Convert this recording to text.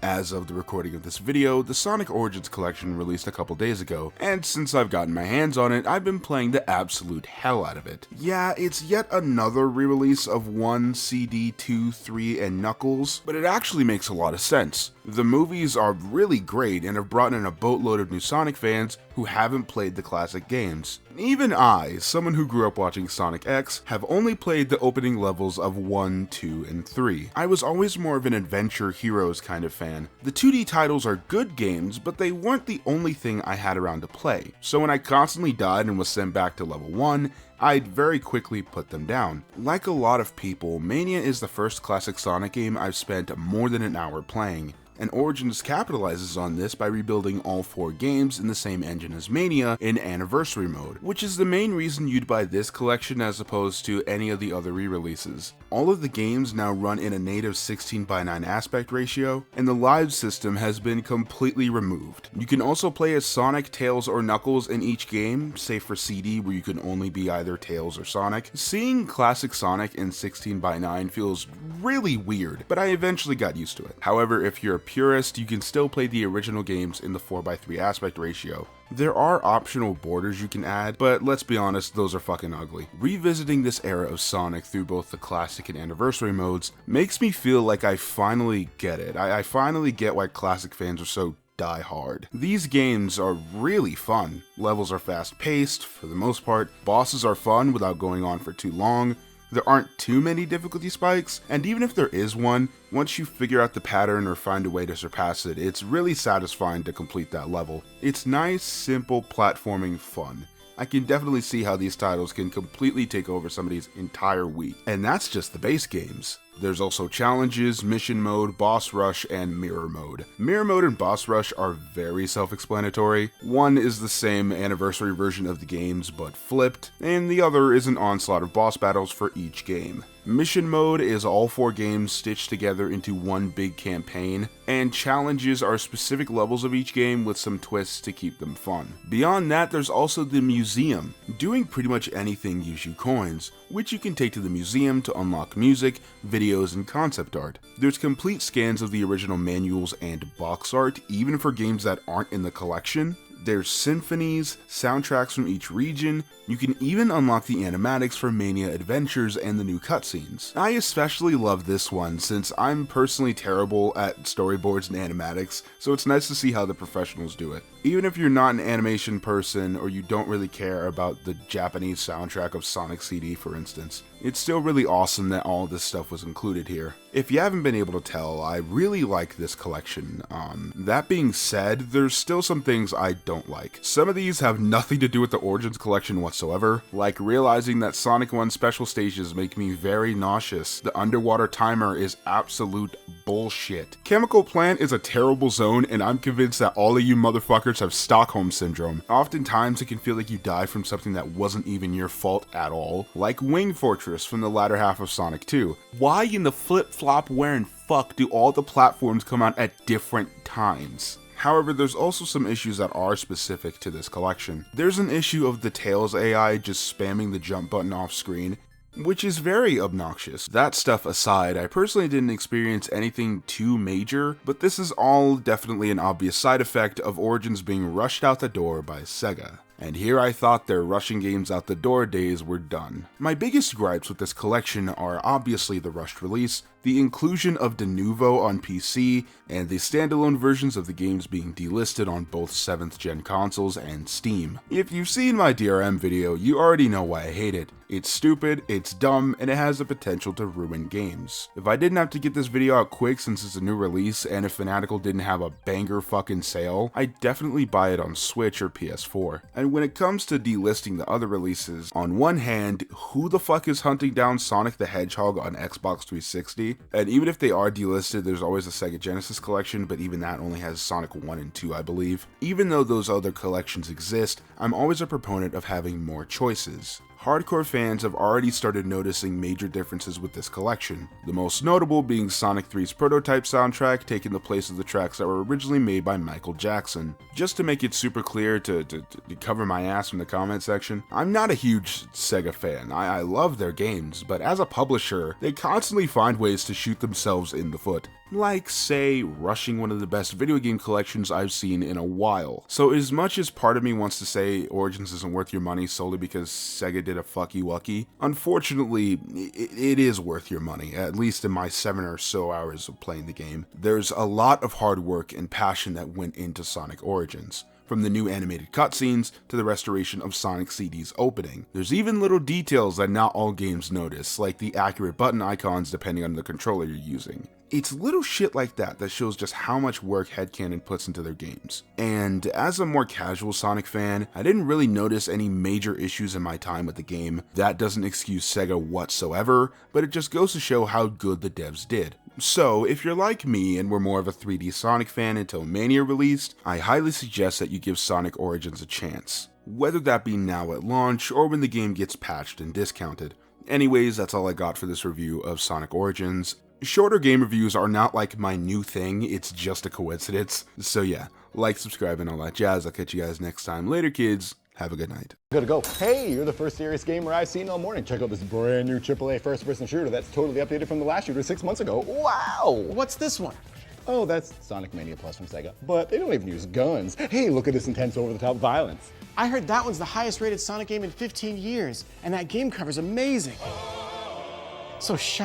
As of the recording of this video, the Sonic Origins collection released a couple days ago, and since I've gotten my hands on it, I've been playing the absolute hell out of it. Yeah, it's yet another re-release of 1, CD, 2, 3, and Knuckles, but it actually makes a lot of sense. The movies are really great and have brought in a boatload of new Sonic fans who haven't played the classic games. Even I, someone who grew up watching Sonic X, have only played the opening levels of 1, 2, and 3. I was always more of an adventure heroes kind of fan. The 2D titles are good games, but they weren't the only thing I had around to play, so when I constantly died and was sent back to level 1, I'd very quickly put them down. Like a lot of people, Mania is the first classic Sonic game I've spent more than an hour playing, and Origins capitalizes on this by rebuilding all 4 games in the same engine as Mania in Anniversary Mode, which is the main reason you'd buy this collection as opposed to any of the other re-releases. All of the games now run in a native 16:9 aspect ratio, and the live system has been completely removed. You can also play as Sonic, Tails, or Knuckles in each game, save for CD where you can only be either Tails or Sonic. Seeing classic Sonic in 16:9 feels really weird, but I eventually got used to it. However, if you're a purist, you can still play the original games in the 4:3 aspect ratio. There are optional borders you can add, but let's be honest, those are fucking ugly. Revisiting this era of Sonic through both the classic and anniversary modes makes me feel like I finally get it. I finally get why classic fans are so die hard. These games are really fun. Levels are fast paced, for the most part. Bosses are fun without going on for too long. There aren't too many difficulty spikes, and even if there is one, once you figure out the pattern or find a way to surpass it, it's really satisfying to complete that level. It's nice, simple platforming fun. I can definitely see how these titles can completely take over somebody's entire week, and that's just the base games. There's also challenges, mission mode, boss rush, and mirror mode. Mirror mode and boss rush are very self-explanatory. One is the same anniversary version of the games but flipped, and the other is an onslaught of boss battles for each game. Mission mode is all 4 games stitched together into one big campaign, and challenges are specific levels of each game with some twists to keep them fun. Beyond that, there's also the museum. Doing pretty much anything gives you coins, which you can take to the museum to unlock music, videos, and concept art. There's complete scans of the original manuals and box art, even for games that aren't in the collection. There's symphonies, soundtracks from each region. You can even unlock the animatics for Mania Adventures and the new cutscenes. I especially love this one since I'm personally terrible at storyboards and animatics, so it's nice to see how the professionals do it. Even if you're not an animation person or you don't really care about the Japanese soundtrack of Sonic CD, for instance, it's still really awesome that all this stuff was included here. If you haven't been able to tell, I really like this collection. That being said, there's still some things I don't like. Some of these have nothing to do with the Origins collection whatsoever, like realizing that Sonic 1 special stages make me very nauseous. The underwater timer is absolute bullshit. Chemical Plant is a terrible zone, and I'm convinced that all of you motherfuckers have Stockholm Syndrome. Oftentimes it can feel like you die from something that wasn't even your fault at all, like Wing Fortress from the latter half of Sonic 2. Why in the flip-flop wearing fuck do all the platforms come out at different times? However, there's also some issues that are specific to this collection. There's an issue of the Tails AI just spamming the jump button off screen, which is very obnoxious. That stuff aside, I personally didn't experience anything too major, but this is all definitely an obvious side effect of Origins being rushed out the door by Sega. And here I thought their rushing games out the door days were done. My biggest gripes with this collection are obviously the rushed release, the inclusion of Denuvo on PC, and the standalone versions of the games being delisted on both 7th gen consoles and Steam. If you've seen my DRM video, you already know why I hate it. It's stupid, it's dumb, and it has the potential to ruin games. If I didn't have to get this video out quick since it's a new release, and if Fanatical didn't have a banger fucking sale, I'd definitely buy it on Switch or PS4. And when it comes to delisting the other releases, on one hand, who the fuck is hunting down Sonic the Hedgehog on Xbox 360? And even if they are delisted, there's always a Sega Genesis collection, but even that only has Sonic 1 and 2, I believe. Even though those other collections exist, I'm always a proponent of having more choices. Hardcore fans have already started noticing major differences with this collection, the most notable being Sonic 3's prototype soundtrack taking the place of the tracks that were originally made by Michael Jackson. Just to make it super clear to cover my ass from the comment section, I'm not a huge Sega fan. I love their games, but as a publisher, they constantly find ways to shoot themselves in the foot. like, say, rushing one of the best video game collections I've seen in a while. So as much as part of me wants to say Origins isn't worth your money solely because Sega did a fucky wucky, unfortunately, it is worth your money, at least in my 7 or so hours of playing the game. There's a lot of hard work and passion that went into Sonic Origins. From the new animated cutscenes to the restoration of Sonic CD's opening. There's even little details that not all games notice, like the accurate button icons depending on the controller you're using. It's little shit like that that shows just how much work Headcanon puts into their games. And as a more casual Sonic fan, I didn't really notice any major issues in my time with the game. That doesn't excuse Sega whatsoever, but it just goes to show how good the devs did. So, if you're like me and were more of a 3D Sonic fan until Mania released, I highly suggest that you give Sonic Origins a chance, whether that be now at launch or when the game gets patched and discounted. Anyways, that's all I got for this review of Sonic Origins. Shorter game reviews are not like my new thing, it's just a coincidence. So yeah, like, subscribe, and all that jazz. I'll catch you guys next time. Later, kids. Have a good night. Gotta go. Hey, you're the first serious gamer I've seen all morning. Check out this brand new AAA first-person shooter that's totally updated from the last shooter 6 months ago. Wow! What's this one? Oh, that's Sonic Mania Plus from Sega. But they don't even use guns. Hey, look at this intense over-the-top violence. I heard that one's the highest rated Sonic game in 15 years, and that game cover's amazing. So shiny.